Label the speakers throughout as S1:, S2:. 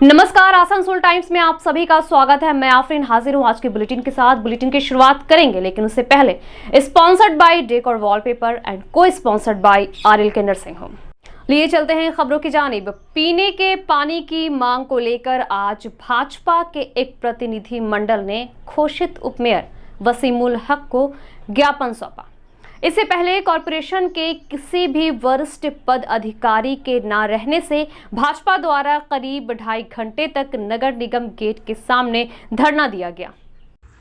S1: नमस्कार, आसनसोल टाइम्स में आप सभी का स्वागत है। मैं आफरीन हाजिर हूं आज के बुलेटिन के साथ। बुलेटिन की शुरुआत करेंगे, लेकिन उससे पहले sponsored by decor wallpaper and को स्पॉन्सर्ड बाय आरएल के नर्सिंग होम। लिए चलते हैं खबरों की जानिब। पीने के पानी की मांग को लेकर आज भाजपा के एक प्रतिनिधि मंडल ने घोषित उपमेयर वसीमुल हक को ज्ञापन सौंपा। इससे पहले कॉरपोरेशन के किसी भी वरिष्ठ पद अधिकारी के न रहने से भाजपा द्वारा करीब 2.5 घंटे तक नगर निगम गेट के सामने धरना दिया गया।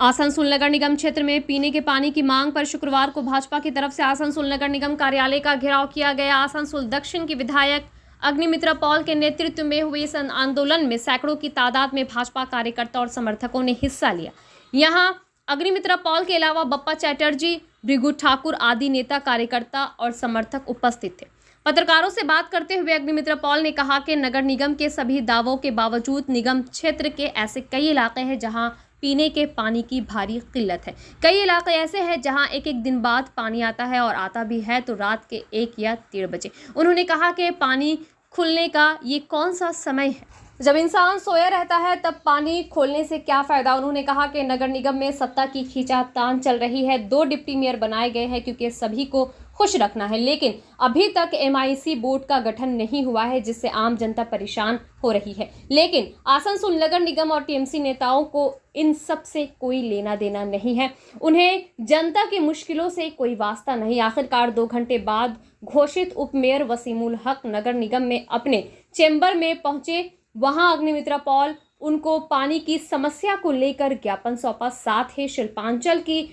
S1: आसनसोल नगर निगम क्षेत्र में पीने के पानी की मांग पर शुक्रवार को भाजपा की तरफ से आसनसोल नगर निगम कार्यालय का घेराव किया गया। आसनसोल दक्षिण की विधायक अग्निमित्रा पॉल के नेतृत्व में हुए इस आंदोलन में सैकड़ों की तादाद में भाजपा कार्यकर्ता और समर्थकों ने हिस्सा लिया। यहाँ अग्निमित्रा पॉल के अलावा बप्पा चैटर्जी, भृगु ठाकुर आदि नेता, कार्यकर्ता और समर्थक उपस्थित थे। पत्रकारों से बात करते हुए अग्निमित्रा पॉल ने कहा कि नगर निगम के सभी दावों के बावजूद निगम क्षेत्र के ऐसे कई इलाके हैं जहां पीने के पानी की भारी किल्लत है। कई इलाके ऐसे हैं जहां एक एक दिन बाद पानी आता है और आता भी है तो रात के 1 या 3 बजे। उन्होंने कहा कि पानी खुलने का ये कौन सा समय है, जब इंसान सोया रहता है तब पानी खोलने से क्या फायदा। उन्होंने कहा कि नगर निगम में सत्ता की खींचातान चल रही है। 2 डिप्टी मेयर बनाए गए हैं क्योंकि सभी को खुश रखना है, लेकिन अभी तक MIC बोर्ड का गठन नहीं हुआ है, जिससे आम जनता परेशान हो रही है। लेकिन आसनसोल नगर निगम और TMC नेताओं को इन सब से कोई लेना देना नहीं है। उन्हें जनता की मुश्किलों से कोई वास्ता नहीं। आखिरकार 2 घंटे बाद घोषित उपमेयर वसीमुल हक नगर निगम में अपने चेंबर में पहुंचे। वहां अग्निमित्रा पॉल उनको पानी की समस्या को लेकर ज्ञापन सौंपा। साथ ही शिल्पांचल की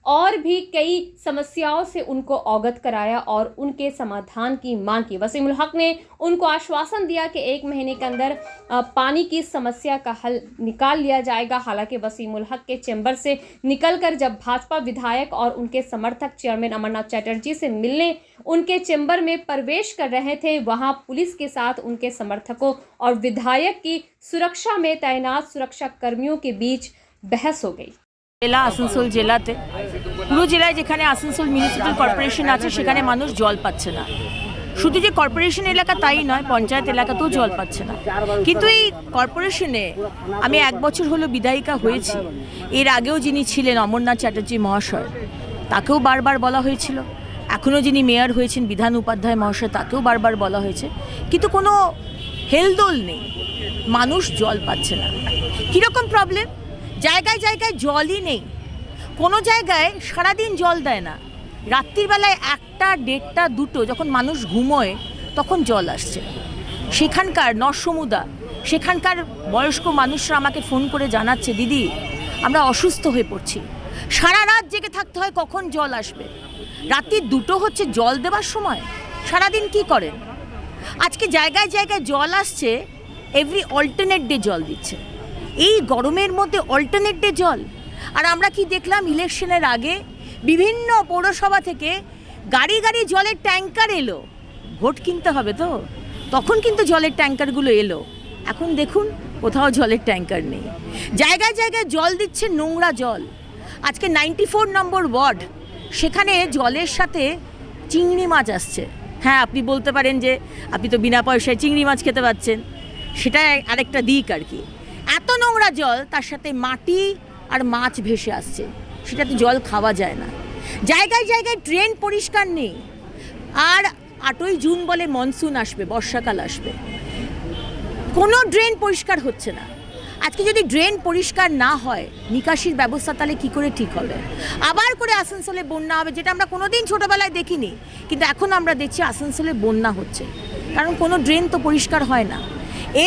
S1: और भी कई समस्याओं से उनको अवगत कराया और उनके समाधान की मांग की। वसीमुल हक ने उनको आश्वासन दिया कि 1 महीने के अंदर पानी की समस्या का हल निकाल लिया जाएगा। हालांकि वसीमुल हक के चैम्बर से निकलकर जब भाजपा विधायक और उनके समर्थक चेयरमैन अमरनाथ चैटर्जी से मिलने उनके चैम्बर में प्रवेश कर रहे थे, वहां पुलिस के साथ उनके समर्थकों और विधायक की सुरक्षा में तैनात सुरक्षा कर्मियों के बीच बहस हो गई।
S2: জেলা আসানসোল জেলাতে পুরো জেলায় যেখানে আসানসোল মিউনিসিপ্যাল কর্পোরেশন আছে সেখানে মানুষ জল পাচ্ছে না। শুধু যে কর্পোরেশন এলাকা তাই নয়, পঞ্চায়েত এলাকাতেও জল পাচ্ছে না। কিন্তু এই কর্পোরেশনে আমি 1 বছর হলো বিধায়িকা হয়েছি। এর আগেও যিনি ছিলেন অমরনাথ চ্যাটার্জি মহাশয়, তাকেও বারবার বলা হয়েছিল। এখনও যিনি মেয়র হয়েছেন বিধান উপাধ্যায় মহাশয়, তাকেও বারবার বলা হয়েছে, কিন্তু কোনো হেলদোল নেই। মানুষ জল পাচ্ছে না। কীরকম প্রবলেম? জায়গায় জায়গায় জলই নেই। কোনো জায়গায় সারাদিন জল দেয় না। রাত্রির বেলায় 1টা, 1:30, 2টো যখন মানুষ ঘুমোয় তখন জল আসছে। সেখানকার নরসমুদা, সেখানকার বয়স্ক মানুষরা আমাকে ফোন করে জানাচ্ছে, দিদি আমরা অসুস্থ হয়ে পড়ছি, সারা রাত জেগে থাকতে হয় কখন জল আসবে। রাত্রি 2টো হচ্ছে জল দেওয়ার সময়। সারাদিন কি করেন? আজকে জায়গায় জায়গায় জল আসছে, এভরি অল্টারনেট ডে জল দিচ্ছে। এই গরমের মধ্যে অল্টারনেট ডে জল। আর আমরা কি দেখলাম, ইলেকশনের আগে বিভিন্ন পৌরসভা থেকে গাড়ি গাড়ি জলের ট্যাঙ্কার এলো। ভোট কিনতে হবে তো, তখন কিন্তু জলের ট্যাঙ্কারগুলো এলো। এখন দেখুন কোথাও জলের ট্যাঙ্কার নেই। জায়গায় জায়গায় জল দিচ্ছে নোংরা জল। আজকে 94 নম্বর ওয়ার্ড, সেখানে জলের সাথে চিংড়ি মাছ আসছে। হ্যাঁ, আপনি বলতে পারেন যে আপনি তো বিনা পয়সায় চিংড়ি মাছ খেতে পাচ্ছেন, সেটা আরেকটা দিক আর কি। এত নোংরা জল, তার সাথে মাটি আর মাছ ভেসে আসছে, সেটাতে জল খাওয়া যায় না। জায়গায় জায়গায় ড্রেন পরিষ্কার নেই। আর 8ই জুন বলে মনসুন আসবে, বর্ষাকাল আসবে, কোনো ড্রেন পরিষ্কার হচ্ছে না। আজকে যদি ড্রেন পরিষ্কার না হয়, নিকাশির ব্যবস্থা তাহলে কী করে ঠিক হবে? আবার করে আসানসোলে বন্যা হবে, যেটা আমরা কোনোদিন ছোটোবেলায় দেখিনি, কিন্তু এখন আমরা দেখছি আসানসোলে বন্যা হচ্ছে, কারণ কোনো ড্রেন তো পরিষ্কার হয় না।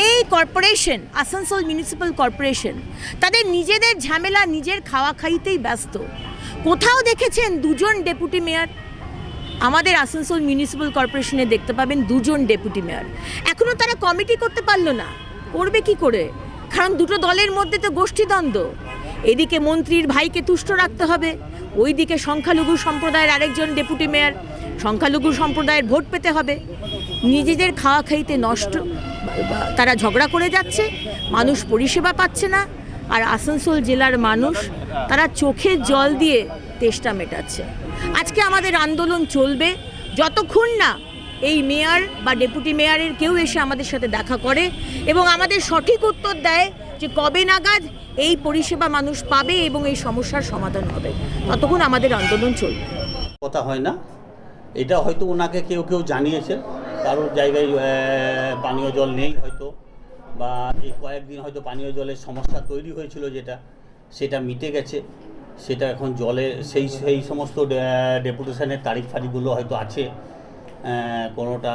S2: এই কর্পোরেশন, আসানসোল মিউনিসিপ্যাল কর্পোরেশন, তাদের নিজেদের ঝামেলা, নিজের খাওয়া খাইতেই ব্যস্ত। কোথাও দেখেছেন 2জন ডেপুটি মেয়র? আমাদের আসানসোল মিউনিসিপ্যাল কর্পোরেশনে দেখতে পাবেন 2জন ডেপুটি মেয়র। এখনও তারা কমিটি করতে পারলো না। করবে কি করে? কারণ 2টো দলের মধ্যে তো গোষ্ঠীদ্বন্দ্ব। এদিকে মন্ত্রীর ভাইকে তুষ্ট রাখতে হবে, ওইদিকে সংখ্যালঘু সম্প্রদায়ের আরেকজন ডেপুটি মেয়র, সংখ্যালঘু সম্প্রদায়ের ভোট পেতে হবে। নিজেদের খাওয়া খাইতে নষ্ট, তারা ঝগড়া করে যাচ্ছে, মানুষ পরিষেবা পাচ্ছে না। আর আসানসোল জেলার মানুষ তারা চোখের জল দিয়ে তেষ্টা মেটাচ্ছে। আজকে আমাদের আন্দোলন চলবে যতক্ষণ না এই মেয়র বা ডেপুটি মেয়রের কেউ এসে আমাদের সাথে দেখা করে এবং আমাদের সঠিক উত্তর দেয় যে কবে নাগাদ এই পরিষেবা মানুষ পাবে এবং এই সমস্যার সমাধান হবে, ততক্ষণ আমাদের আন্দোলন চলবে।
S3: কথা হয় না, এটা হয়তো ওনাকে কেউ কেউ জানিয়েছে, কারোর জায়গায় পানীয় জল নেই হয়তো, বা এই কয়েকদিন হয়তো পানীয় জলের সমস্যা তৈরি হয়েছিল, সেটা মিটে গেছে। সেটা এখন জলের সেই সমস্ত ডেপুটেশনের তারিখ ফারিখগুলো হয়তো আছে, কোনোটা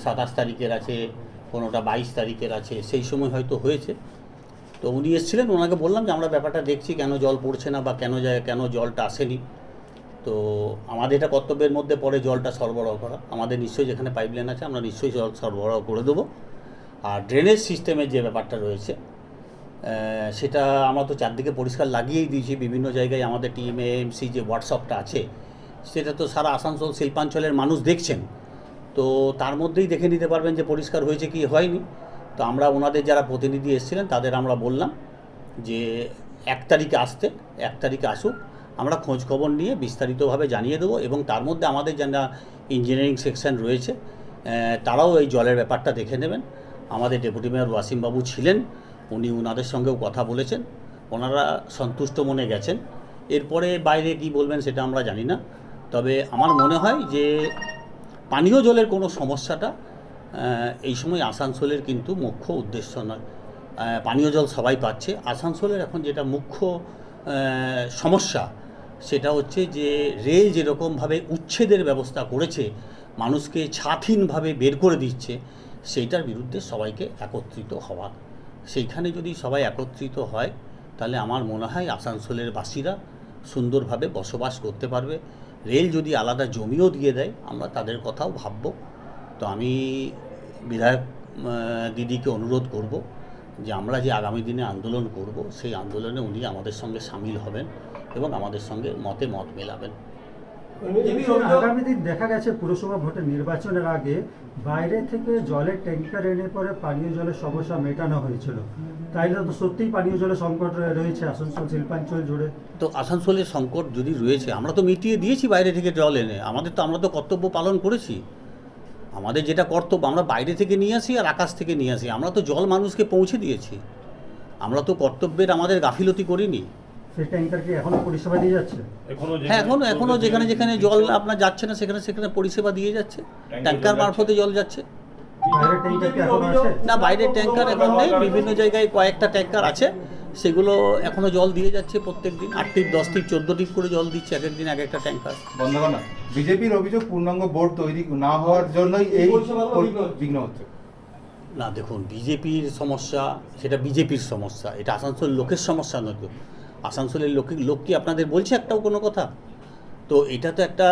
S3: 27 তারিখের আছে, কোনোটা 22 তারিখের আছে, সেই সময় হয়তো হয়েছে। তো উনি এসেছিলেন, ওনাকে বললাম যে আমরা ব্যাপারটা দেখছি, কেন জল পড়ছে না বা কেন জলটা আসেনি। তো আমাদের এটা কর্তব্যের মধ্যে পড়ে জলটা সরবরাহ করা। আমাদের নিশ্চয়ই যেখানে পাইপলাইন আছে আমরা নিশ্চয়ই জল সরবরাহ করে দেবো। আর ড্রেনেজ সিস্টেমের যে ব্যাপারটা রয়েছে সেটা আমরা তো চারদিকে পরিষ্কার লাগিয়েই দিয়েছি। বিভিন্ন জায়গায় আমাদের টিএমএএমসি যে হোয়াটসঅ্যাপটা আছে সেটা তো সারা আসানসোল শিল্পাঞ্চলের মানুষ দেখছেন, তো তার মধ্যেই দেখে নিতে পারবেন যে পরিষ্কার হয়েছে কি হয়নি। তো আমরা ওনাদের যারা প্রতিনিধি এসেছিলেন তাদের আমরা বললাম যে 1 তারিখে আসতে, 1 তারিখে আসুক, আমরা খোঁজ খবর নিয়ে বিস্তারিতভাবে জানিয়ে দেবো। এবং তার মধ্যে আমাদের যারা ইঞ্জিনিয়ারিং সেকশন রয়েছে তারাও এই জলের ব্যাপারটা দেখে নেবেন। আমাদের ডেপুটি মেয়র ওয়াসিমবাবু ছিলেন, উনি ওনাদের সঙ্গেও কথা বলেছেন, ওনারা সন্তুষ্ট মনে গেছেন। এরপরে বাইরে কি বলবেন সেটা আমরা জানি না। তবে আমার মনে হয় যে পানীয় জলের কোনো সমস্যাটা এই সময় আসানসোলের কিন্তু মুখ্য উদ্দেশ্য নয়। পানীয় জল সবাই পাচ্ছে। আসানসোলের এখন যেটা মুখ্য সমস্যা সেটা হচ্ছে যে রেল যেরকমভাবে উচ্ছেদের ব্যবস্থা করেছে, মানুষকে ছাথিনভাবে বের করে দিচ্ছে, সেইটার বিরুদ্ধে সবাইকে একত্রিত হওয়া। সেইখানে যদি সবাই একত্রিত হয় তাহলে আমার মনে হয় আসানসোলের বাসীরা সুন্দরভাবে বসবাস করতে পারবে। রেল যদি আলাদা জমিও দিয়ে দেয় আমরা তাদের কথাও ভাবব। তো আমি বিধায়ক দিদিকে অনুরোধ করব যে আমরা যে আগামী দিনে আন্দোলন করব সেই আন্দোলনে উনি আমাদের সঙ্গে সামিল হবেন এবং আমাদের সঙ্গে মতে মত মেলাবেন।
S4: আগামী দিন দেখা গেছে পুরসভা ভোটের নির্বাচনের আগে বাইরে থেকে জলের ট্যাঙ্কার এনে পরে পানীয় জলের সমস্যা মেটানো হয়েছিল, তাই না? তো সত্যিই পানীয় জলের সংকট রয়েছে আসানসোল শিল্পাঞ্চল জুড়ে।
S3: তো আসানসোলের সংকট যদি রয়েছে আমরা তো মিটিয়ে দিয়েছি বাইরে থেকে জল এনে। আমরা তো কর্তব্য পালন করেছি। আমাদের যেটা কর্তব্য আমরা বাইরে থেকে নিয়ে আসি আর আকাশ থেকে নিয়ে আসি, আমরা তো জল মানুষকে পৌঁছে দিয়েছি। আমরা তো কর্তব্যের আমাদের গাফিলতি করিনি।
S4: সেই ট্যাঙ্কার কি এখনো পরিষেবা দিয়ে যাচ্ছে?
S3: হ্যাঁ, এখনো যেখানে যেখানে জল আপনার যাচ্ছে না সেখানে পরিষেবা দিয়ে যাচ্ছে, ট্যাঙ্কার মারফতে জল যাচ্ছে।
S4: বাইরের ট্যাঙ্কার কি এখনো আছে?
S3: না, বাইরের ট্যাঙ্কার এখন নেই, বিভিন্ন জায়গায় কয়েকটা ট্যাঙ্কার আছে, সেগুলো এখনো জল দিয়ে যাচ্ছে। প্রত্যেক দিন 8 টিপ 10 টিপ 14 টিপ করে জল দিচ্ছে এক একদিন এক একটা ট্যাঙ্কার।
S5: বন্ধগণা, বিজেপির অভিযোগ পূর্ণাঙ্গ বোর্ড তৈরি না হওয়ার জন্যই এই বিঘ্ন হচ্ছে।
S3: না দেখুন, বিজেপির সমস্যা সেটা বিজেপির সমস্যা, এটা আসানসোল লোকের সমস্যা নয়। তো আসানসোলের লোক কি আপনাদের বলছে একটাও কোনো কথা? তো এটা তো একটা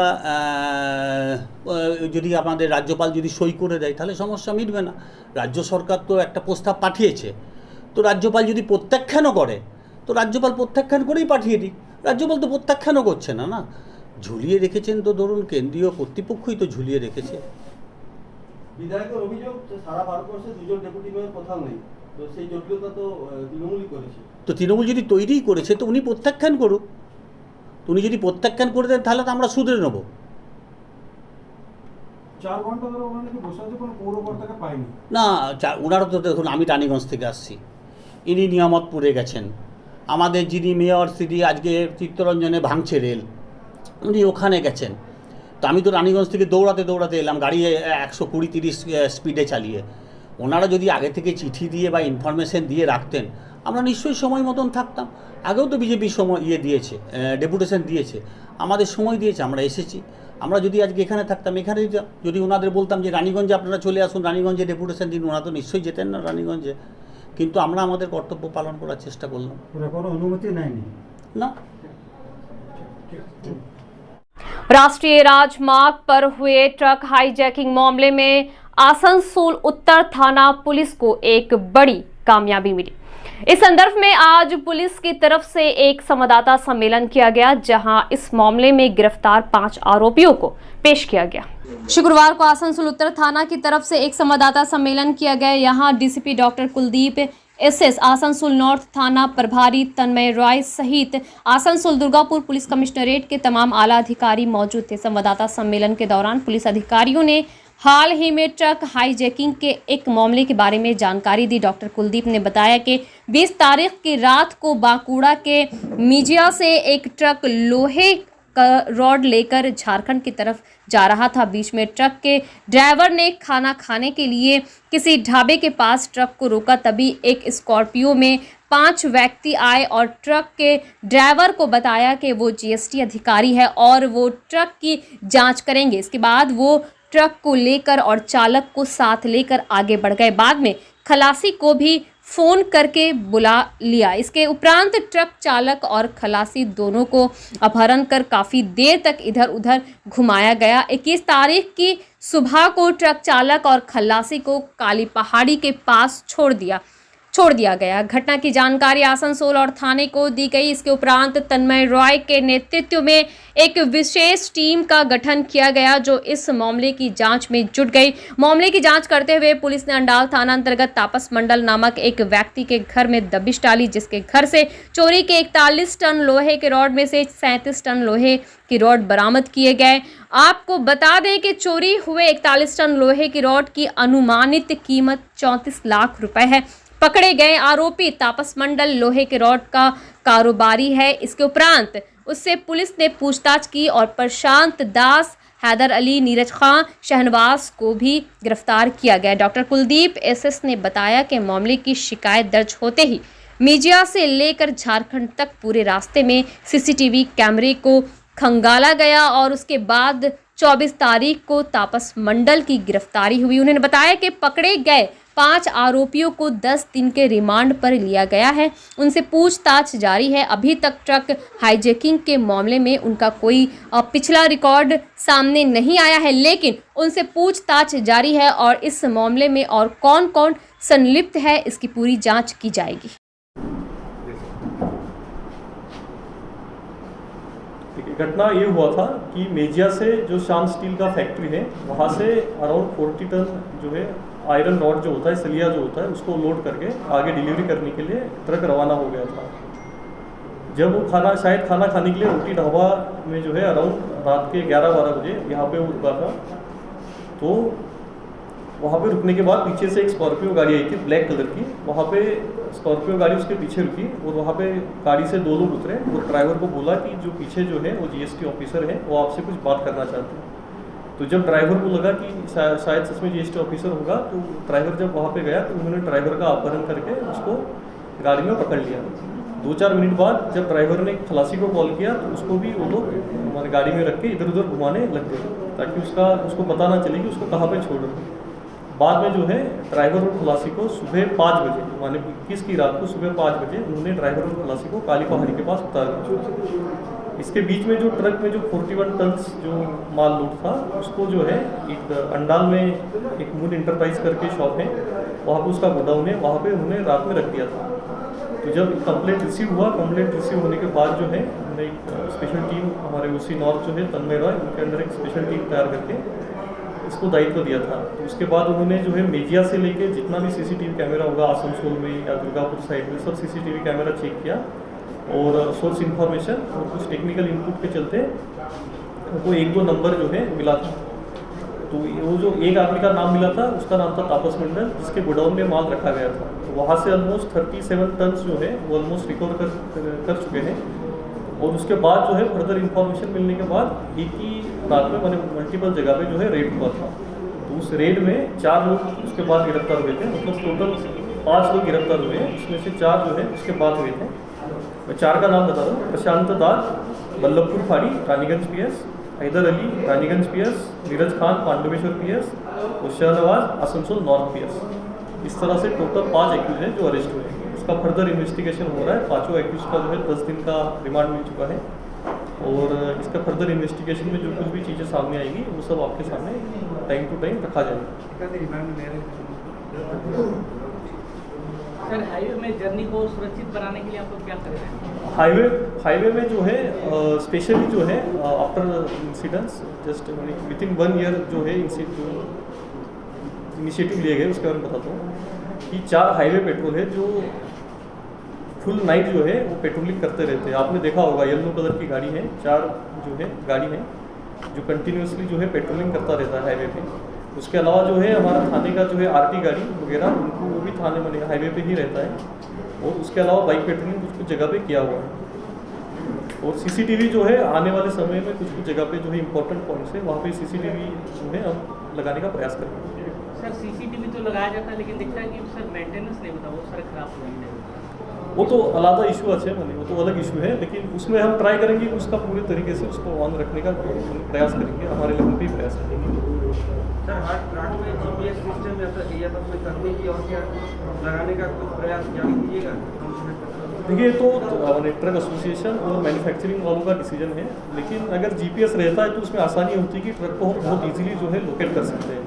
S3: যদি আমাদের রাজ্যপাল যদি সই করে দেয় তাহলে সমস্যা মিটবে না। রাজ্য সরকার তো একটা প্রস্তাব পাঠিয়েছে, তো রাজ্যপাল যদি প্রত্যাখ্যানও করে তো রাজ্যপাল প্রত্যাখ্যান করেই পাঠিয়ে দিই। রাজ্যপাল তো প্রত্যাখ্যানও করছে না, না ঝুলিয়ে রেখেছেন তো ধরুন কেন্দ্রীয় কর্তৃপক্ষই তো ঝুলিয়ে রেখেছে।
S6: বিধায়কের অভিযোগ সারা ভারতবর্ষে 2জন ডেপুটি মেয়র কোথাও নেই, তো সেই জটিলতা তো তৃণমূলই করেছে।
S3: তো তৃণমূল যদি তৈরিই করেছে তো উনি প্রত্যাখ্যান করুক। উনি যদি প্রত্যাখ্যান করে দেন তাহলে তো আমরা শুধরে নেব।
S4: 4 ঘন্টা ধরে ওখানে কি বসে আছে, কোনো পৌরকর্তাকে পাইনি।
S3: না, ওনারা তো দেখুন, আমি রানীগঞ্জ থেকে আসছি, ইনি নিয়ামতপুরে গেছেন। আমাদের যিনি মেয়র তিনি আজকে চিত্তরঞ্জনে ভাঙছে রেল, উনি ওখানে গেছেন। তো আমি তো রানীগঞ্জ থেকে দৌড়াতে এলাম, গাড়ি 120-30 স্পিডে চালিয়ে। ওনারা যদি আগে থেকে চিঠি দিয়ে বা ইনফরমেশন দিয়ে রাখতেন আমরা নিশ্চয়ই সময় মতন থাকতাম। আগেও তো বিজেপি সময় দিয়েছে, ডেপুটেশন দিয়েছে, আমাদের সময় দিয়েছে, আমরা এসেছি। আমরা যদি আজকে এখানে থাকতাম এখানে দিতাম। যদি ওনাদের বলতাম যে রানীগঞ্জে আপনারা চলে আসুন, রানীগঞ্জে ডেপুটেশন দিন, ওনারা তো নিশ্চয়ই যেতেন না রানীগঞ্জে। কিন্তু আমরা আমাদের কর্তব্য পালন করার চেষ্টা করলাম।
S4: ওরা কোনো অনুমতি নেয়নি
S3: না।
S1: राष्ट्रीय राजमार्ग पर हुए ट्रक हाईजैकिंग मामले में आसनसोल उत्तर थाना पुलिस को एक बड़ी कामयाबी मिली। इस संदर्भ में आज पुलिस की तरफ से एक संवाददाता सम्मेलन किया गया, जहां इस मामले में गिरफ्तार 5 आरोपियों को पेश किया गया। शुक्रवार को आसनसोल उत्तर थाना की तरफ से एक संवाददाता सम्मेलन किया गया। यहां DCP doctor Kuldeep SS, Asansol north थाना प्रभारी तन्मय रॉय सहित आसनसोल दुर्गापुर पुलिस कमिश्नरेट के तमाम आला अधिकारी मौजूद थे। संवाददाता सम्मेलन के दौरान पुलिस अधिकारियों ने हाल ही में ट्रक हाईजैकिंग के एक मामले के बारे में जानकारी दी। डॉक्टर कुलदीप ने बताया कि 20 तारीख की रात को बांकुड़ा के मिजिया से एक ट्रक लोहे का रॉड लेकर झारखंड की तरफ जा रहा था। बीच में ट्रक के ड्राइवर ने खाना खाने के लिए किसी ढाबे के पास ट्रक को रोका। तभी एक स्कॉर्पियो में 5 व्यक्ति आए और ट्रक के ड्राइवर को बताया कि वो जीएसटी अधिकारी है और वो ट्रक की जांच करेंगे। इसके बाद वो ट्रक को लेकर और चालक को साथ लेकर आगे बढ़ गए। बाद में खलासी को भी फ़ोन करके बुला लिया। इसके उपरांत ट्रक चालक और खलासी दोनों को अपहरण कर काफ़ी देर तक इधर उधर घुमाया गया। 21 तारीख की सुबह को ट्रक चालक और खलासी को काली पहाड़ी के पास छोड़ दिया गया। घटना की जानकारी आसनसोल और थाने को दी गई। इसके उपरांत तन्मय रॉय के नेतृत्व में एक विशेष टीम का गठन किया गया जो इस मामले की जांच में जुट गई। मामले की जांच करते हुए पुलिस ने अंडाल थाना अंतर्गत तापस मंडल नामक एक व्यक्ति के घर में दबिश डाली, जिसके घर से चोरी के 41 टन लोहे के रॉड में से 37 टन लोहे की रॉड बरामद किए गए। आपको बता दें कि चोरी हुए 41 टन लोहे की रॉड की अनुमानित कीमत 34 लाख रुपए है। पकड़े गए आरोपी तापस मंडल लोहे के रॉड का कारोबारी है। इसके उपरांत उससे पुलिस ने पूछताछ की और प्रशांत दास, हैदर अली, नीरज खां, शहनवाज को भी गिरफ्तार किया गया। डॉक्टर कुलदीप एसएस ने बताया कि मामले की शिकायत दर्ज होते ही मिजिया से लेकर झारखंड तक पूरे रास्ते में सीसीटीवी कैमरे को खंगाला गया और उसके बाद 24 तारीख को तापस मंडल की गिरफ्तारी हुई। उन्होंने बताया कि पकड़े गए 5 आरोपियों को 10 दिन के रिमांड पर लिया गया है। उनसे पूछताछ जारी है। अभी तक ट्रक हाईजैकिंग के मामले में उनका कोई पिछला रिकॉर्ड सामने नहीं आया है, लेकिन उनसे पूछताछ जारी है और इस मामले में और कौन कौन संलिप्त है इसकी पूरी जांच की जाएगी।
S7: घटना ये हुआ था कि मेजिया से जो श्याम स्टील का फैक्ट्री है वहाँ से अराउंड 40 टन जो है आयरन रॉड जो होता है, सलिया जो होता है, उसको लोड करके आगे डिलीवरी करने के लिए ट्रक रवाना हो गया था। जब वो शायद खाना खाने के लिए रोटी ढाबा में जो है अराउंड रात के 11-12 बजे यहाँ पे वो रुका था। तो वहाँ पे रुकने के बाद पीछे से एक स्कॉर्पियो गाड़ी आई थी ब्लैक कलर की। वहाँ पे स्कॉर्पियो गाड़ी उसके पीछे रुकी और वहाँ पे गाड़ी से 2 लोग उतरे और ड्राइवर को बोला कि जो पीछे जो है वो जीएसटी ऑफिसर है, वो आपसे कुछ बात करना चाहते हैं। तो जब ड्राइवर को लगा कि शायद सच में जीएसटी ऑफिसर होगा, तो ड्राइवर जब वहाँ पे गया तो उन्होंने ड्राइवर का अपहरण करके उसको गाड़ी में पकड़ लिया। 2-4 मिनट बाद जब ड्राइवर ने खलासी को कॉल किया तो उसको भी वो लोग हमारी गाड़ी में रख के इधर उधर घुमाने लग गए ताकि उसको पता ना चले कि उसको कहाँ पे छोड़ रहे। बाद में जो है ड्राइवर और खलासी को सुबह 5 बजे माने 21 की रात को सुबह 5 बजे उन्होंने ड्राइवर और खलासी को काली पहाड़ी के पास उतार दिया। इसके बीच में जो ट्रक में जो 41 टन जो माल लोड था उसको जो है एक अंडाल में एक मून इंटरप्राइज करके शॉप है, वहाँ पे उसका गोडाउन है, वहाँ पे उन्होंने रात में रख दिया था। तो जब कंप्लेंट रिसीव हुआ, कंप्लेंट रिसीव होने के बाद जो है उन्होंने एक स्पेशल टीम हमारे ओसी नॉर्थ जो है तन्मय रॉय, उनके अंदर एक स्पेशल टीम तैयार करके इसको दायित्व दिया था। तो उसके बाद उन्होंने जो है मेजिया से लेके जितना भी सीसीटीवी कैमरा होगा आसनसोल में या दुर्गापुर साइड में सब सीसीटीवी कैमरा चेक किया और सोर्स इन्फॉर्मेशन और कुछ टेक्निकल इनपुट के चलते वो 1-2 नंबर जो है मिला था। तो वो जो एक आदमी का नाम मिला था उसका नाम था तापस मंडल, जिसके गोडाउन में माल रखा गया था। तो वहाँ से ऑलमोस्ट 37 टन जो है वो ऑलमोस्ट रिकवर कर चुके हैं। और उसके बाद जो है फर्दर इन्फॉर्मेशन मिलने के बाद एक ही रात में मैंने मल्टीपल जगह पे जो है रेड हुआ था। तो उस रेड में 4 लोग उसके बाद गिरफ्तार हुए थे, मतलब टोटल 5 लोग गिरफ्तार हुए हैं, उसमें से 4 जो है उसके बाद हुए थे। मैं 4 का नाम बता रहा हूँ। प्रशांत दास, बल्लभपुर फाड़ी, Raniganj PS, Haidar Ali, Raniganj PS, Neeraj Khan, Pandaveshwar PS और शहनवाज, आसनसोल नॉर्थ पीएस। इस तरह से टोटल 5 एक्यूज हैं जो अरेस्ट हुए हैं। इसका फर्दर इन्वेस्टिगेशन हो रहा है। 5 एक्यूज का जो है 10 दिन का रिमांड मिल चुका है और इसका फर्दर इन्वेस्टिगेशन में जो कुछ भी चीज़ें सामने आएगी वो सब आपके सामने टाइम टू टाइम रखा जाएगा।
S8: सर, हाईवे में जर्नी को सुरक्षित बनाने के लिए आप लोग क्या कर रहे हैं?
S7: हाईवे में जो है स्पेशली जो है after incidents just within 1 year जो है इनिशिएटिव लिए गए, उसके बारे में बताता हूँ कि 4 हाईवे पेट्रोल है जो फुल नाइट जो है वो पेट्रोलिंग करते रहते हैं। आपने देखा होगा येलो कलर की गाड़ी है, 4 जो है गाड़ी है जो कंटिन्यूसली जो है पेट्रोलिंग करता रहता है हाईवे पे। उसके अलावा जो है हमारा थाने का जो है आरटी गाड़ी वगैरह उनको वो भी थाने में हाईवे पे ही रहता है, और उसके अलावा बाइक पेट्रोलिंग कुछ कुछ जगह पे किया हुआ है। और सीसीटीवी जो है आने वाले समय में कुछ कुछ जगह पे जो है इंपॉर्टेंट पॉइंट्स है वहाँ पे सीसीटीवी जो है हम लगाने का प्रयास करेंगे।
S8: सर सीसीटीवी तो लगाया जाता है लेकिन दिखता है कि सर मेंटेनेंस नहीं होता, वो सर खराब हो जाता है।
S7: वो तो अलग इशू अच्छे मैंने, वो तो अलग इशू है, लेकिन उसमें हम ट्राई करेंगे कि उसका पूरे तरीके से उसको ऑन रखने का प्रयास करेंगे, हमारे लेवल पे प्रयास करेंगे।
S6: सर हर प्लांट में जीपीएस सिस्टम या तो कोई तकनीकी और क्या लगाने का कुछ प्रयास जारी कीजिएगा?
S7: देखिए तो ट्रक एसोसिएशन और मैन्युफैक्चरिंग वालों का डिसीजन है, लेकिन अगर जीपीएस रहता है तो उसमें आसानी होती है कि ट्रक को हम बहुत इजीली जो है लोकेट कर सकते हैं।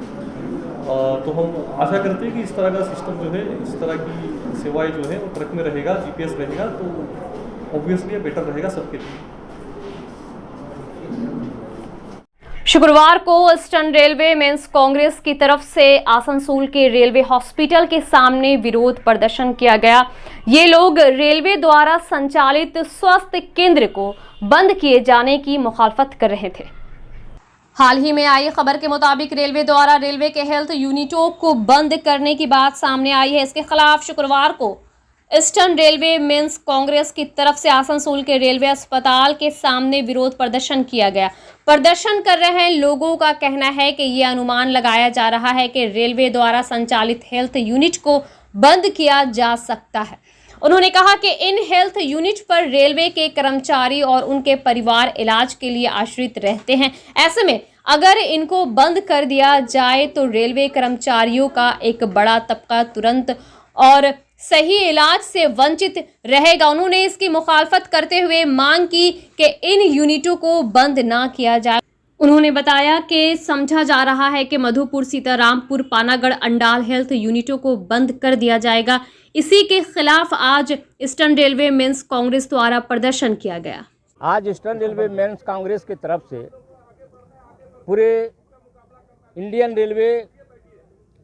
S7: तो हम आशा करते हैं कि इस तरह का सिस्टम जो है, इस तरह की सेवाएं जो है वो ट्रक में रहेगा, जीपीएस रहेगा तो ऑब्वियसली बेटर रहेगा सबके लिए।
S1: शुक्रवार को ईस्टर्न रेलवे मेंस कांग्रेस की तरफ से आसनसोल के रेलवे हॉस्पिटल के सामने विरोध प्रदर्शन किया गया। ये लोग रेलवे द्वारा संचालित स्वास्थ्य केंद्र को बंद किए जाने की मुखालफत कर रहे थे। हाल ही में आई खबर के मुताबिक रेलवे द्वारा रेलवे के हेल्थ यूनिटों को बंद करने की बात सामने आई है। इसके खिलाफ शुक्रवार को ईस्टर्न रेलवे मेंस कांग्रेस की तरफ से आसनसोल के रेलवे अस्पताल के सामने विरोध प्रदर्शन किया गया। प्रदर्शन कर रहे लोगों का कहना है कि ये अनुमान लगाया जा रहा है कि रेलवे द्वारा संचालित हेल्थ यूनिट को बंद किया जा सकता है। उन्होंने कहा कि इन हेल्थ यूनिट पर रेलवे के कर्मचारी और उनके परिवार इलाज के लिए आश्रित रहते हैं। ऐसे में अगर इनको बंद कर दिया जाए तो रेलवे कर्मचारियों का एक बड़ा तबका तुरंत और सही इलाज से वंचित रहेगा। उन्होंने इसकी मुखालफत करते हुए मांग की कि इन यूनिटों को बंद ना किया जाए। उन्होंने बताया कि समझा जा रहा है कि मधुपुर, सीतारामपुर, पानागढ़, अंडाल हेल्थ यूनिटों को बंद कर दिया जाएगा। इसी के खिलाफ आज ईस्टर्न रेलवे मेंस कांग्रेस द्वारा प्रदर्शन किया गया।
S9: आज ईस्टर्न रेलवे मेंस कांग्रेस की तरफ से पूरे इंडियन रेलवे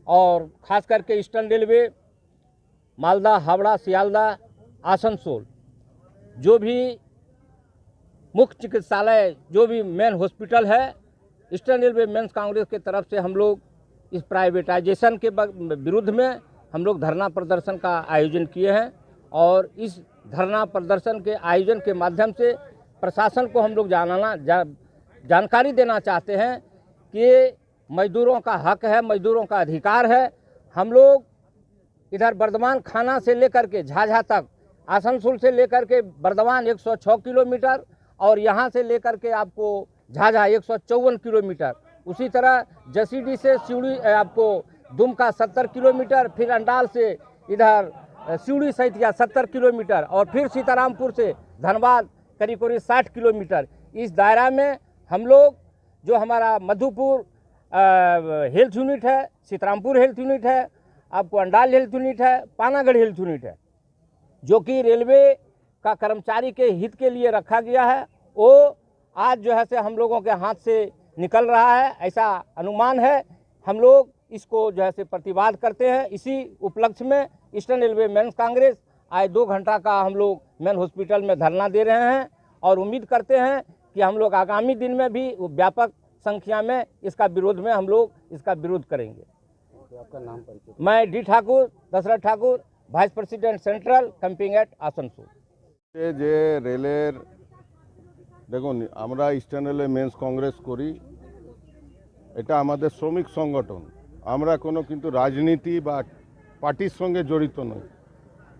S9: और खास करके ईस्टर्न रेलवे, मालदा, हावड़ा, सियालदा, आसनसोल, जो भी मुख्य चिकित्सालय, जो भी मेन हॉस्पिटल है, ईस्टर्न रेलवे मेंस कांग्रेस की तरफ से हम लोग इस प्राइवेटाइजेशन के विरुद्ध में हम लोग धरना प्रदर्शन का आयोजन किए हैं। और इस धरना प्रदर्शन के आयोजन के माध्यम से प्रशासन को हम लोग जानकारी देना चाहते हैं कि मजदूरों का हक है, मजदूरों का अधिकार है। हम लोग इधर बर्धमान खाना से लेकर के झाझा तक, आसनसोल से लेकर के बर्धमान 106 किलोमीटर और यहाँ से लेकर के आपको झाझा 154 किलोमीटर, उसी तरह जसीडी से सिवड़ी आपको दुमका 70 किलोमीटर, फिर अंडाल से इधर सिवड़ी सहित 70 किलोमीटर और फिर सीतारामपुर से धनबाद करीब 60 किलोमीटर। इस दायरा में हम लोग जो हमारा मधुपुर हेल्थ यूनिट है, सीतारामपुर हेल्थ यूनिट है, आपको अंडाल हेल्थ यूनिट है, पानागढ़ हेल्थ यूनिट है, जो कि रेलवे का कर्मचारी के हित के लिए रखा गया है, वो आज जो है से हम लोगों के हाथ से निकल रहा है, ऐसा अनुमान है। हम लोग इसको जो है से प्रतिवाद करते हैं। इसी उपलक्ष्य में ईस्टर्न रेलवे मेंस कांग्रेस आज 2 घंटा का हम लोग मेन हॉस्पिटल में धरना दे रहे हैं और उम्मीद करते हैं कि हम लोग आगामी दिन में भी व्यापक संख्या में इसका विरोध में हम लोग इसका विरोध करेंगे। आपका नाम परिचय? मैं D Thakur, Dashrath Thakur, vice president central camping at Asansol.
S10: যে রেলের দেখুন আমরা ইস্টার্ন রেলওয়ে মেন্স কংগ্রেস করি, এটা আমাদের শ্রমিক সংগঠন। আমরা কোনো কিন্তু রাজনীতি বা পার্টির সঙ্গে জড়িত নই,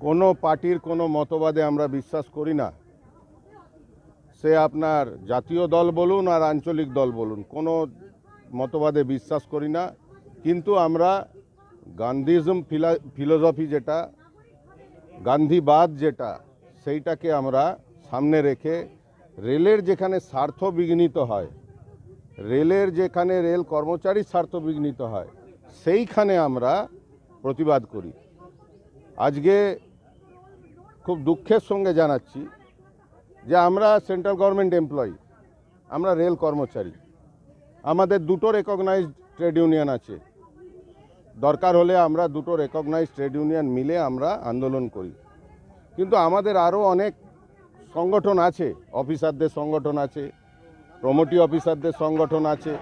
S10: কোনো পার্টির কোনো মতবাদে আমরা বিশ্বাস করি না। সে আপনার জাতীয় দল বলুন আর আঞ্চলিক দল বলুন, কোনো মতবাদে বিশ্বাস করি না। কিন্তু আমরা গান্ধীজম ফিলোসফি যেটা, গান্ধীবাদ যেটা, সেইটাকে আমরা সামনে রেখে রেলের যেখানে স্বার্থ বিঘ্নিত হয়, রেলের যেখানে রেল কর্মচারীর স্বার্থ বিঘ্নিত হয়, সেইখানে আমরা প্রতিবাদ করি। আজকে খুব দুঃখের সঙ্গে জানাচ্ছি যে আমরা সেন্ট্রাল গভর্নমেন্ট এমপ্লয়ি, আমরা রেল কর্মচারী, আমাদের 2টো রেকগনাইজড ট্রেড ইউনিয়ন আছে। দরকার হলে আমরা 2টো রেকগনাইজড ট্রেড ইউনিয়ন মিলে আমরা আন্দোলন করি। কিন্তু আমাদের আরও অনেক সংগঠন আছে, অফিসারদের সংগঠন আছে, প্রমোটি অফিসারদের সংগঠন আছে,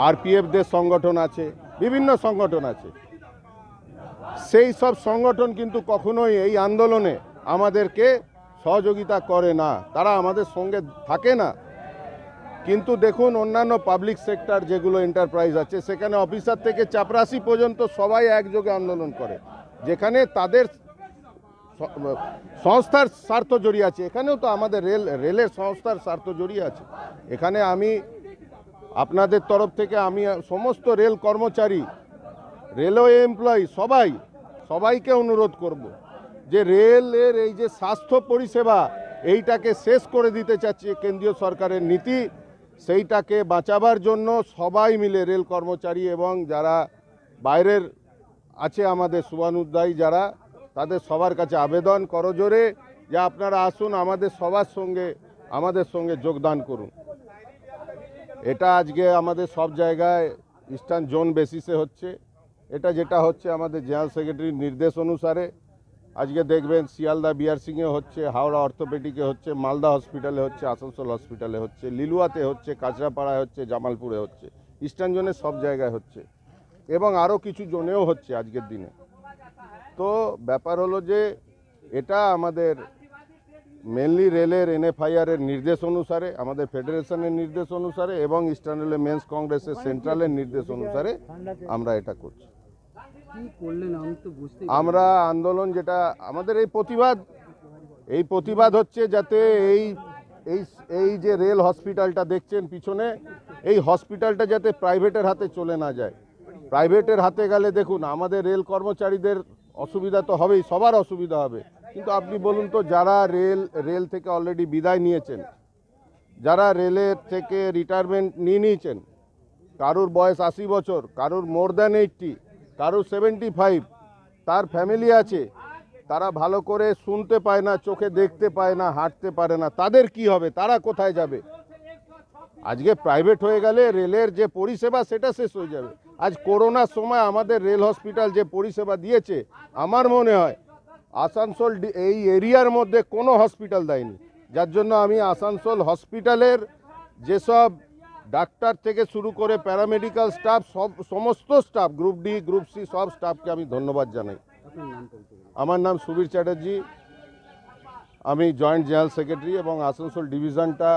S10: আরপিএফদের সংগঠন আছে, বিভিন্ন সংগঠন আছে, সেই সব সংগঠন কিন্তু কখনোই এই আন্দোলনে আমাদেরকে সহযোগিতা করে না, তারা আমাদের সঙ্গে থাকে না। কিন্তু দেখুন অন্যান্য পাবলিক সেক্টর যেগুলো এন্টারপ্রাইজ আছে সেখানে অফিসার থেকে চাপরাশি পর্যন্ত সবাই একযোগে আন্দোলন করে, যেখানে তাদের সংস্থার স্বার্থ জড়িয়ে আছে। এখানেও তো আমাদের রেলের সংস্থার স্বার্থ জড়িয়ে আছে। এখানে আমি আপনাদের তরফ থেকে আমি সমস্ত রেল কর্মচারী, রেলওয়ে এমপ্লয়ি সবাইকে অনুরোধ করব যে রেলের এই যে স্বাস্থ্য পরিষেবা এইটাকে শেষ করে দিতে চাচ্ছে কেন্দ্রীয় সরকারের নীতি, সেইটাকে বাঁচাবার জন্য সবাই মিলে রেল কর্মচারী এবং যারা বাইরের আছে আমাদের শুভানুধ্যায়ী যারা, তাদের সবার কাছে আবেদন করজোরে যে আপনারা আসুন আমাদের সঙ্গে যোগদান করুন। এটা আজকে আমাদের সব জায়গায় ইস্টার্ন জোন বেসিসে হচ্ছে। এটা যেটা হচ্ছে আমাদের জেনারেল সেক্রেটারির নির্দেশ অনুসারে আজকে দেখবেন শিয়ালদা বিআরসিংয়ে হচ্ছে, হাওড়া অর্থোপেডিকে হচ্ছে, মালদা হসপিটালে হচ্ছে, আসানসোল হসপিটালে হচ্ছে, লিলুয়াতে হচ্ছে, কাঁচরাপাড়ায় হচ্ছে, জামালপুরে হচ্ছে, ইস্টার্ন জোনে সব জায়গায় হচ্ছে এবং আরও কিছু জোনেও হচ্ছে আজকের দিনে। তো ব্যাপার হলো যে এটা আমাদের মেনলি রেলের এনএফআইআরের নির্দেশ অনুসারে, আমাদের ফেডারেশনের নির্দেশ অনুসারে এবং ইস্টার্ন রেলওয়ে মেন্স কংগ্রেসের সেন্ট্রালের নির্দেশ অনুসারে আমরা এটা করছি। আমরা আন্দোলন যেটা আমাদের এই প্রতিবাদ হচ্ছে যাতে এই যে রেল হসপিটালটা দেখছেন পিছনে, এই হসপিটালটা যাতে প্রাইভেটের হাতে চলে না যায়। প্রাইভেটের হাতে গেলে দেখুন আমাদের রেল কর্মচারীদের অসুবিধা তো হবেই, সবার অসুবিধা হবে। কিন্তু আপনি বলুন তো, যারা রেল থেকে অলরেডি বিদায় নিয়েছেন, যারা রেলের থেকে রিটায়ারমেন্ট নিয়েছেন, কারুর বয়স 80 বছর, কারুর মোর দ্যান 80, কারুর 75, তার ফ্যামিলি আছে, তারা ভালো করে শুনতে পায় না, চোখে দেখতে পায় না, হাঁটতে পারে না, তাদের কি হবে? তারা কোথায় যাবে? আজকে প্রাইভেট হয়ে গেলে রেলের যে পরিষেবা সেটা শেষ হয়ে যাবে। আজ করোনার সময় আমাদের রেল হসপিটাল যে পরিষেবা দিয়েছে, আমার মনে হয় আসানসোল এই এরিয়ার মধ্যে কোনো হসপিটাল দেয়নি। যার জন্য আমি আসানসোল হসপিটালের যেসব ডাক্তার থেকে শুরু করে প্যারামেডিক্যাল স্টাফ, সমস্ত staff, group D group C সব স্টাফকে আমি ধন্যবাদ জানাই। আমার নাম সুবীর চ্যাটার্জি, আমি জয়েন্ট জেনারেল সেক্রেটারি এবং আসানসোল ডিভিশনটা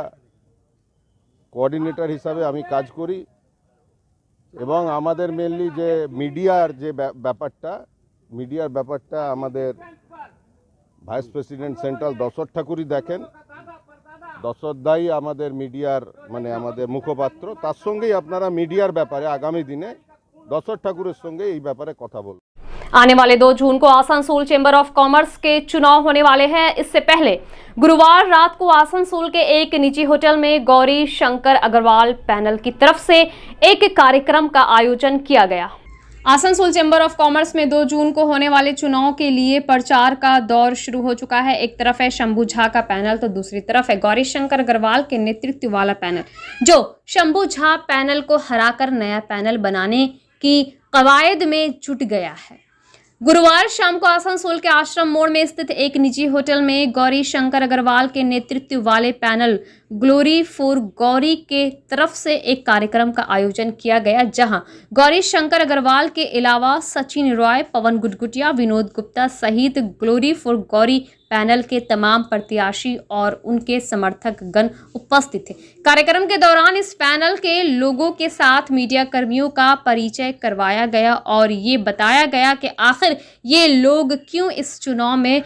S10: কোঅর্ডিনেটর হিসাবে আমি কাজ করি। এবং আমাদের মেনলি যে মিডিয়ার ব্যাপারটা আমাদের ভাইস প্রেসিডেন্ট সেন্ট্রাল দশর ঠাকুরই দেখেন। দশর দাই আমাদের মিডিয়ার আমাদের মুখপাত্র, তার সঙ্গেই আপনারা মিডিয়ার ব্যাপারে আগামী দিনে দশর ঠাকুরের সঙ্গে এই ব্যাপারে কথা বলবেন।
S1: आने वाले 2 जून को आसनसोल चैम्बर ऑफ कॉमर्स के चुनाव होने वाले हैं। इससे पहले गुरुवार रात को आसनसोल के एक निजी होटल में गौरी शंकर अग्रवाल पैनल की तरफ से एक कार्यक्रम का आयोजन किया गया। आसनसोल चैम्बर ऑफ कॉमर्स में 2 जून को होने वाले चुनाव के लिए प्रचार का दौर शुरू हो चुका है। एक तरफ है शंभू झा का पैनल तो दूसरी तरफ है गौरी शंकर अग्रवाल के नेतृत्व वाला पैनल, जो शंभू झा पैनल को हराकर नया पैनल बनाने की कवायद में जुट गया है। गुरुवार शाम को आसनसोल के आश्रम मोड़ में स्थित एक निजी होटल में गौरी शंकर अग्रवाल के नेतृत्व वाले पैनल ग्लोरी फॉर गौरी के तरफ से एक कार्यक्रम का आयोजन किया गया, जहां गौरी शंकर अग्रवाल के अलावा सचिन रॉय, पवन गुटगुटिया, विनोद गुप्ता सहित ग्लोरी फॉर गौरी पैनल के तमाम प्रत्याशी और उनके समर्थक गण उपस्थित थे। कार्यक्रम के दौरान इस पैनल के लोगों के साथ मीडिया कर्मियों का परिचय करवाया गया और ये बताया गया कि आखिर ये लोग क्यों इस चुनाव में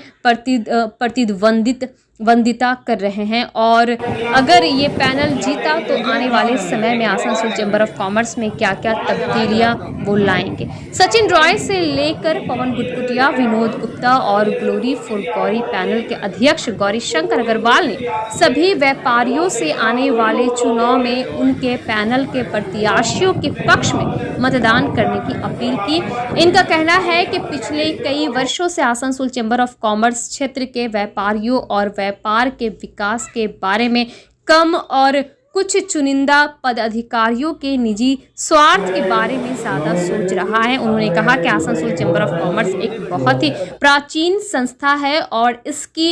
S1: प्रतिद्वंदिता कर रहे हैं और अगर ये पैनल जीता तो आने वाले समय में आसनसोल चैम्बर ऑफ कॉमर्स में क्या क्या तब्दीलियां वो लाएंगे। सचिन रॉय से लेकर पवन गुटगुटिया, विनोद गुप्ता और ग्लोरी फॉर गौरी पैनल के अध्यक्ष गौरी शंकर अग्रवाल ने सभी व्यापारियों से आने वाले चुनाव में उनके पैनल के प्रत्याशियों के पक्ष में मतदान करने की अपील की। इनका कहना है कि पिछले कई वर्षों से आसनसोल चैम्बर ऑफ कॉमर्स क्षेत्र के व्यापारियों और व्यापार के विकास के बारे में कम और कुछ चुनिंदा पदाधिकारियों के निजी स्वार्थ के बारे में ज़्यादा सोच रहा है। उन्होंने कहा कि आसनसोल चैम्बर ऑफ कॉमर्स एक बहुत ही प्राचीन संस्था है और इसकी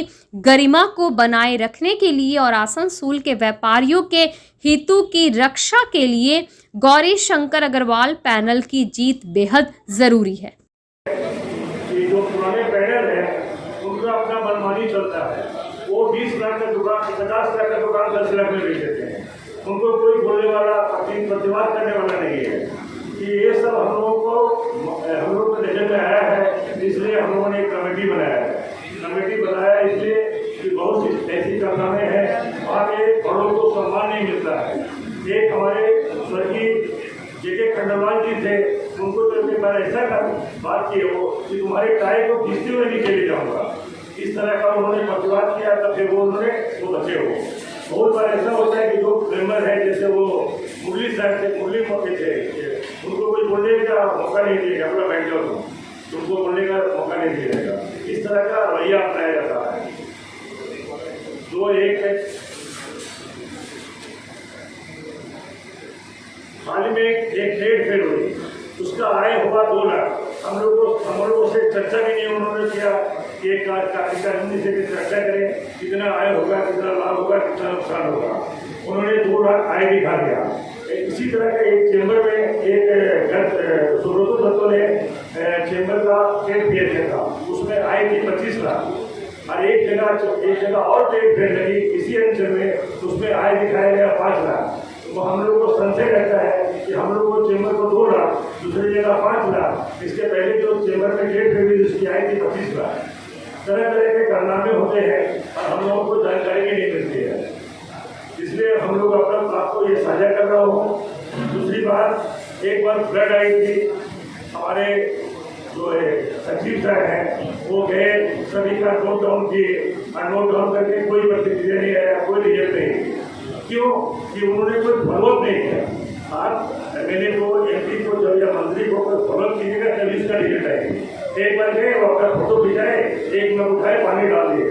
S1: गरिमा को बनाए रखने के लिए और आसनसोल के व्यापारियों के हितों की रक्षा के लिए गौरी शंकर अग्रवाल पैनल की जीत बेहद ज़रूरी है।
S11: जो पुराने पैनल है उनका अपना मनमानी चलता है, वो 20 लाख का दुकान 50 लाख का दुकान 10 लाख में बेच देते हैं। उनको कोई बोलने वाला प्रतिवाद करने वाला नहीं है कि ये सब हम लोग को नजर में आया है, इसलिए हम लोगों ने एक कमेटी बनाया इसलिए कि बहुत सी ऐसी घटनाएं हैं वहाँ पे बड़ों को सम्मान नहीं मिलता है। एक हमारे स्वर्गीय जेके खंडवाल जी थे, उनको तो एक बार ऐसा बात की वो कि तुम्हारे टाई को खींचते हुए नीचे ले जाऊंगा, इस तरह का उन्होंने प्रतिवाद किया। तब फिर वो बचे हो। बहुत बार ऐसा होता है कि जो मेंबर है जैसे वो मुरली साहब थे, मुरली मौके थे, उनको कोई बोलने का मौका नहीं दिएगा, अपना बैठ जाओ तुमको बोलने का मौका नहीं दिया जाएगा। इस तरह का रवैया अपनाया जाता है। जो एक हाल में एक ट्रेड फेयर हुई, उसका आय हुआ 2 लाख। हम लोगों से चर्चा भी नहीं उन्होंने किया कि एक कानूनी से चर्चा करें कितना आय होगा, कितना लाभ होगा, कितना नुकसान होगा। उन्होंने 2 लाख आय दिखा दिया। इसी तरह का एक चैम्बर में एक सुब्रतो दत्तो ने चैम्बर का ट्रेड फेयर किया था, उसमें आय थी 25 लाख और एक जगह और ट्रेड फेयर लगी इसी अंचल में, उसमें आय दिखाया गया 5 लाख। तो हम लोग को संशय रहता है कि हम लोग को चैम्बर को 2 लाख, दूसरी जगह 5 लाख, इसके पहले जो चैम्बर में ट्रेड फेयर हुई उसकी आय थी 25 लाख। तरह तरह के कारनामे होते हैं और हम लोगों को जानकारी भी नहीं मिलती है, इसलिए हम लोग आपको ये साझा कर रहा हूँ। दूसरी बात, एक बार फ्लड आई थी, हमारे जो सचिव साहब हैं वो गए, सभी का नोट डाउन किए और नोट डाउन करके कोई प्रतिक्रिया नहीं आया, कोई रिजल्ट नहीं। क्यों? कि उन्होंने कोई फॉलोअप नहीं किया। आप एमएलए को, एमपी को जब या मंत्री को कोई फॉलोअप कीजिएगा तभी इसका रिजल्ट आएगी। एक बार गए वो अपना फोटो खिंचाए, एक में उठाए, पानी डाल दिए।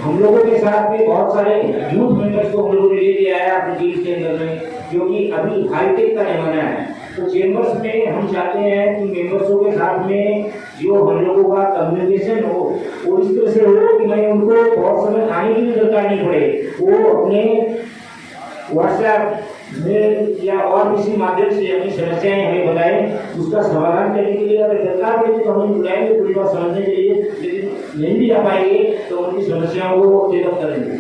S12: हम लोगों के साथ में बहुत सारे यूथ मेंबर्स को हम लोगों ने लेके आया अपने देश के अंदर में, क्योंकि अभी हाईटेक का जमाना है। तो चेंबर्स में हम चाहते हैं कि मेंबर्सों के साथ में जो हम लोगों का कम्युनिकेशन हो वो इस तरह से हो कि मैं उनको बहुत समय आने की भी दरकार नहीं पड़े, वो अपने व्हाट्सएप में या और किसी माध्यम से अपनी समस्याएं हमें बताएं, उसका समाधान करने के लिए अगर दरकार पड़ेगी तो हम बुलाएंगे पूरी बात समझने के लिए, लेकिन नहीं भी आ पाएंगे तो उनकी समस्याओं को टेकअप करेंगे।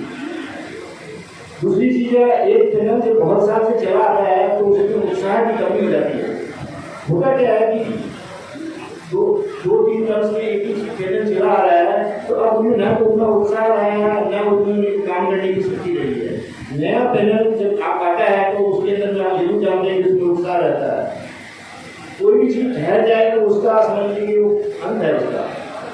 S12: दूसरी चीज है, एक चैनल जो बहुत साल से चला आ रहा है तो उसमें उत्साह की कमी हो जाती है। होता क्या है कि 2-3 वर्ष में एक ही चैनल चला आ रहा है तो अब उन्हें न तो उतना उत्साह रहेगा न उतनी काम करने की शक्ति रही है। नया पैनल जब आप आता है तो उसके अंदर में आप जरूर जानते हैं कि उसमें उत्साह रहता है। कोई भी चीज ठहर जाए तो उसका समझ लीजिए अंत है उसका,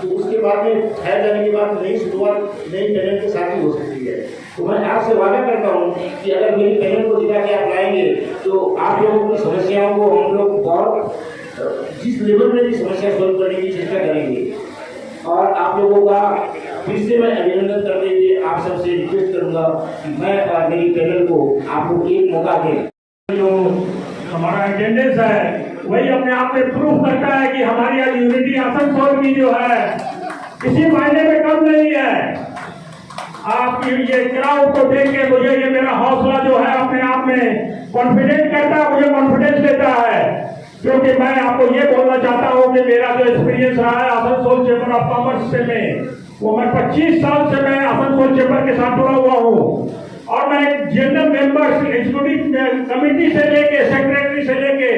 S12: तो उसके बाद में ठहर जाने के बाद नई शुरुआत नई पैनल के साथ ही हो सकती है। तो मैं आपसे वादा करता हूँ कि अगर मेरी पैनल को दिखा के आप लाएंगे तो आप लोगों की समस्याओं को हम लोग बहुत जिस लेवल में भी समस्या सॉल्व करने की चेष्टा करेंगे। और आप लोगों का फिर से मैं अभिनंदन करते हुए आप सबसे रिक्वेस्ट करूंगा कि मैं और मेरी पैनल को आपको एक मौका दें।
S11: जो हमारा अटेंडेंस है वही अपने आप में प्रूफ करता है कि हमारी आज यूनिटी आसनसोल की जो है किसी मायने में कम नहीं है। आप ये क्राउड को देख के मुझे ये मेरा हौसला जो है अपने आप में कॉन्फिडेंट करता है, मुझे कॉन्फिडेंस देता है, क्योंकि मैं आपको ये बोलना चाहता हूँ कि मेरा जो एक्सपीरियंस रहा है आसनसोल चैम्बर ऑफ कॉमर्स से में वो मैं 25 साल से मैं आसनसोल चैम्बर के साथ जुड़ा हुआ हूँ और मैं जनरल मेंबर्स एग्जीक्यूटिव कमेटी से लेके सेक्रेटरी से लेके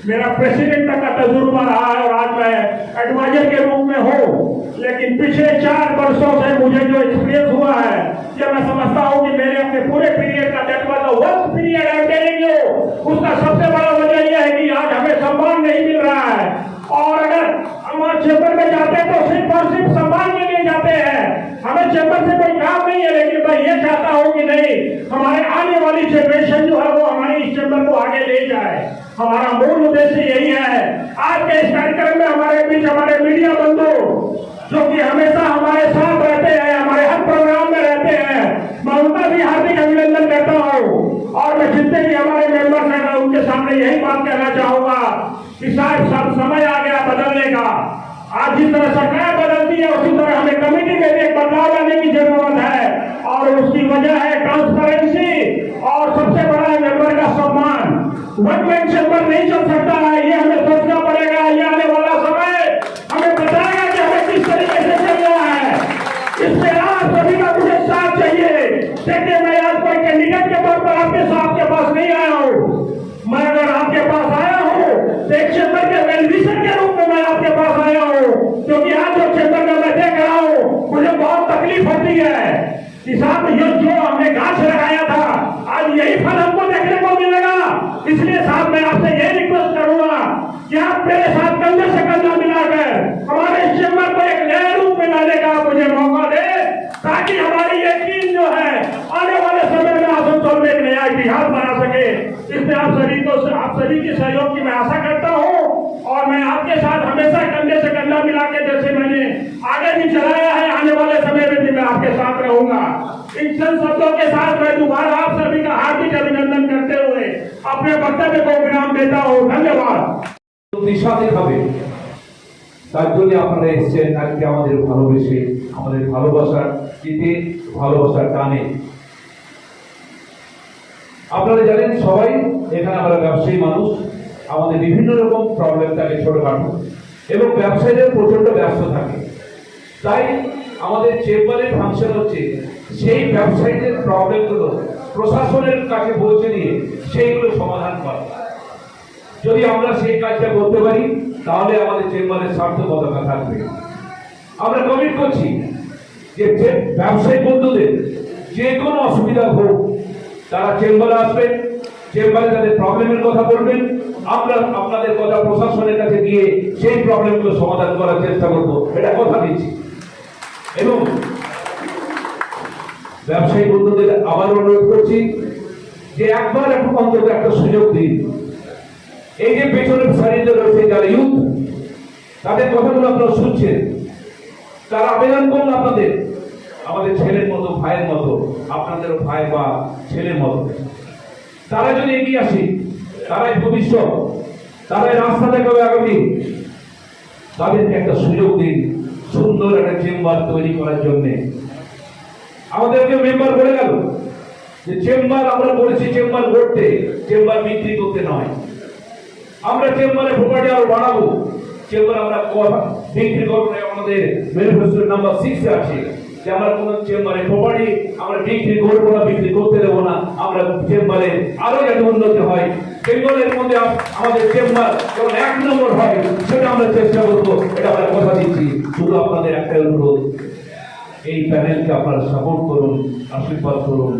S11: मेरा प्रेसिडेंट तक का तजुर्बा रहा है और आज मैं एडवाइजर के रूप में हूँ। लेकिन पिछले 4 वर्षों से मुझे जो एक्सपीरियंस हुआ है ये मैं समझता हूँ कि मेरे अपने पूरे पीरियड का that was the worst period I am telling you. उसका सबसे बड़ा वजह यह है कि आज हमें सम्मान नहीं मिल रहा है और अगर हम चैम्बर में जाते हैं तो सिर्फ और सिर्फ सम्मान के लिए जाते हैं, हमें चैम्बर से कोई काम नहीं है। लेकिन मैं ये चाहता हूँ कि नहीं, हमारे आने वाली जनरेशन जो है वो हमारी इस चैम्बर को आगे ले जाए। हमारा मूल उद्देश्य यही है। आज के इस कार्यक्रम में हमारे बीच हमारे मीडिया बंधु जो कि हमेशा हमारे साथ रहते हैं, हमारे हर प्रोग्राम में रहते हैं, मैं उनका भी हार्दिक अभिनंदन करता हूँ।
S12: और मैं जितने भी हमारे मेंबर्स हैं मैं उनके सामने यही बात कहना चाहूंगा कि साहब सब समय आ गया बदलने का। आज जिस तरह सरकार बदलती है उसी तरह हमें कमेटी में भी एक बदलाव लाने की जरूरत है और उसकी वजह है ट्रांसपेरेंसी और सबसे बड़ा है मेंबर का सम्मान। वन मैन चेंबर नहीं चल सकता है, ये हमें सोचना पड़ेगा। ये आने वाला समय हमें बताएगा कि हमें किस तरीके से चलना है। इसमें आप सभी का मुझे साथ चाहिए। देखिए मैं आज कोई कैंडिडेट के तौर पर आपके पास नहीं आया हूँ। मैं अगर आपके पास आया हूँ तो एक चेंबर के वेलविशर के रूप में मैं आपके पास आया हूँ, क्योंकि आज जो चेंबर में मैं देख रहा हूँ मुझे बहुत तकलीफ होती है कि साहब ये जो हमने गाछ लगाया था आज यही फल हमको देखने को मिलेगा। इसलिए साहब मैं आपसे यही रिक्वेस्ट करूंगा कि आप मेरे साथ कंधे से कंधा मिलाकर हमारे इस चेंबर को एक नए रूप में लाने का मुझे मौका दे, ताकि हमारी ये टीम जो है आने वाले समय में आसनसोल में एक नया इतिहास बना सके। इसमें आप सभी की सहयोग की मैं आशा करता हूँ और मैं आपके साथ हमेशा कंधे से कंधा मिला के जैसे मैंने आगे भी चलाया है आने वाले समय में भी मैं आपके साथ रहूंगा। इन चंद शब्दों के साथ मैं दोबारा आप सभी का हार्दिक अभिनंदन करते हुए अपने वक्तव्य को विराम देता हूँ। धन्यवाद।
S13: দিশা দেখাবে তার জন্য আপনারা এসেছেন আজকে আমাদের ভালোবেসে আমাদের ভালোবাসার দিতে ভালোবাসার টানে। আপনারা জানেন সবাই এখানে আমরা ব্যবসায়ী মানুষ, আমাদের বিভিন্ন রকম প্রবলেম থাকে ছোটখাটো এবং ব্যবসায়ীদের প্রচন্ড ব্যস্ত থাকে। তাই আমাদের চেম্বারের ফাংশন হচ্ছে সেই ব্যবসায়ীদের প্রবলেমগুলো প্রশাসনের কাছে পৌঁছে দিয়ে সেইগুলো সমাধান করা। যদি আমরা সেই কাজটা করতে পারি তাহলে আমাদের চেম্বারের সার্থকতা থাকবে। আমরা কমিট করছি যে ব্যবসায়ী বন্ধুদের যে কোনো অসুবিধা হোক তারা চেম্বারে আসবেন, চেম্বারে তাদের প্রবলেমের কথা বলবেন, আমরা আপনাদের কথা প্রশাসনের কাছে গিয়ে সেই প্রবলেমগুলো সমাধান করার চেষ্টা করব, এটা কথা দিচ্ছি। এবং ব্যবসায়ী বন্ধুদের আবার অনুরোধ করছি যে একবার অন্তত একটা সুযোগ দিন। এই যে পেছনের সারিতে রয়েছে যারা ইউথ, তাদের কথাগুলো আপনারা শুনছেন, তারা আবেদন করুন আপনাদের আমাদের ছেলের মতো ভাইয়ের মতো, আপনাদেরও ভাই বা ছেলের মতো। তারা যদি এগিয়ে আসে তারাই ভবিষ্যৎ, তারাই রাস্তা দেখাবে আগামী। তাদেরকে একটা সুযোগ দিন সুন্দর একটা চেম্বার তৈরি করার জন্য। আমাদেরকে মেম্বার বলে গেল যে চেম্বার আমরা করেছি চেম্বার করতে, চেম্বার বিক্রি করতে নয়। আমরা চেম্বারে প্রপার্টি আরো বাড়াবো, চেম্বার আমরা বিক্রি করবো না। আমাদের ম্যানিফেস্টোর নাম্বার 6 আছে যে আমরা কোন চেম্বারে প্রপার্টি আমরা বিক্রি করবো না, বিক্রি করতে দেবো না। আমরা চেম্বারে আরো যাতে উন্নতি হয়, বেঙ্গলের মধ্যে আমাদের চেম্বার যেমন 1 নম্বর হয় সেটা আমরা চেষ্টা করবো, এটা আমরা কথা দিচ্ছি। শুধু আপনাদের একটা অনুরোধ, এই প্যানেলকে আপনারা সাপোর্ট করুন, আশীর্বাদ করুন,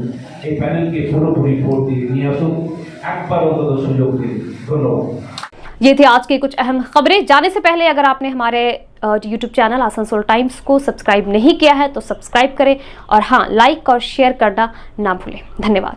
S13: এই প্যানেলকে পুরোপুরি ভোট দিয়ে নিয়ে আসুন, একবার অন্তত সুযোগ দিন। ধন্যবাদ।
S1: ये थी आज की कुछ अहम खबरें। जाने से पहले अगर आपने हमारे YouTube चैनल आसनसोल टाइम्स को सब्सक्राइब नहीं किया है तो सब्सक्राइब करें और हाँ, लाइक और शेयर करना ना भूलें। धन्यवाद।